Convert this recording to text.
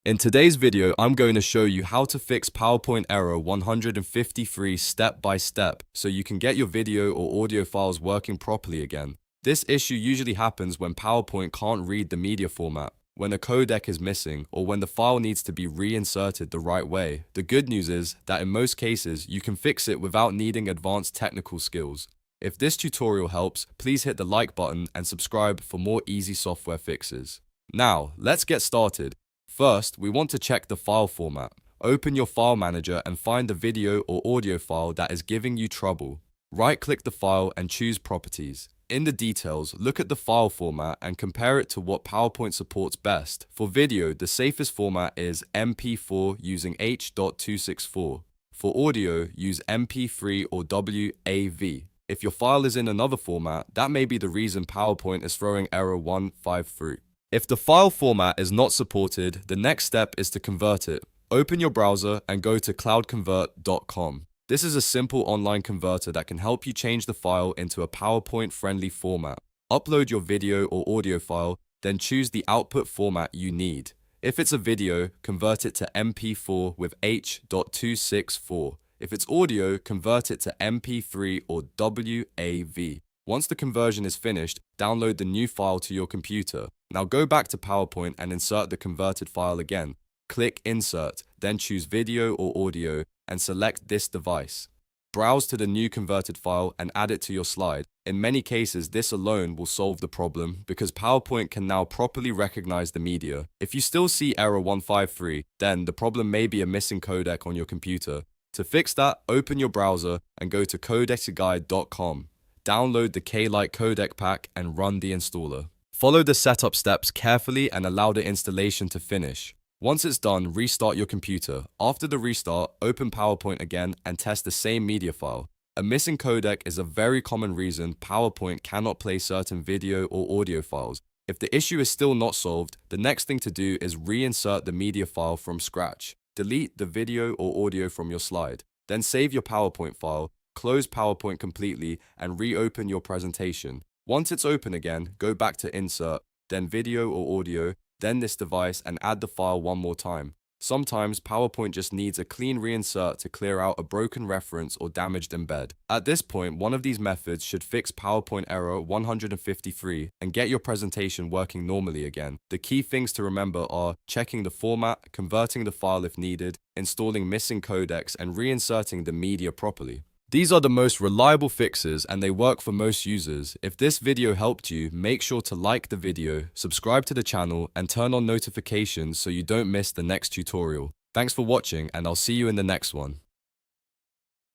In today's video, I'm going to show you how to fix PowerPoint error 153 step by step so you can get your video or audio files working properly again. This issue usually happens when PowerPoint can't read the media format, when a codec is missing, or when the file needs to be reinserted the right way. The good news is that in most cases, you can fix it without needing advanced technical skills. If this tutorial helps, please hit the like button and subscribe for more easy software fixes. Now, let's get started. First, we want to check the file format. Open your file manager and find the video or audio file that is giving you trouble. Right-click the file and choose Properties. In the details, look at the file format and compare it to what PowerPoint supports best. For video, the safest format is MP4 using H.264. For audio, use MP3 or WAV. If your file is in another format, that may be the reason PowerPoint is throwing error 153. If the file format is not supported, the next step is to convert it. Open your browser and go to cloudconvert.com. This is a simple online converter that can help you change the file into a PowerPoint-friendly format. Upload your video or audio file, then choose the output format you need. If it's a video, convert it to MP4 with H.264. If it's audio, convert it to MP3 or WAV. Once the conversion is finished, download the new file to your computer. Now go back to PowerPoint and insert the converted file again. Click Insert, then choose Video or Audio and select this device. Browse to the new converted file and add it to your slide. In many cases, this alone will solve the problem because PowerPoint can now properly recognize the media. If you still see error 153, then the problem may be a missing codec on your computer. To fix that, open your browser and go to codecsguide.com. Download the K-Lite codec pack and run the installer. Follow the setup steps carefully and allow the installation to finish. Once it's done, restart your computer. After the restart, open PowerPoint again and test the same media file. A missing codec is a very common reason PowerPoint cannot play certain video or audio files. If the issue is still not solved, the next thing to do is reinsert the media file from scratch. Delete the video or audio from your slide. Then save your PowerPoint file. Close PowerPoint completely and reopen your presentation. Once it's open again, go back to Insert, then Video or Audio, then this device and add the file one more time. Sometimes PowerPoint just needs a clean reinsert to clear out a broken reference or damaged embed. At this point, one of these methods should fix PowerPoint error 153 and get your presentation working normally again. The key things to remember are checking the format, converting the file if needed, installing missing codecs, and reinserting the media properly. These are the most reliable fixes and they work for most users. If this video helped you, make sure to like the video, subscribe to the channel, and turn on notifications so you don't miss the next tutorial. Thanks for watching and I'll see you in the next one.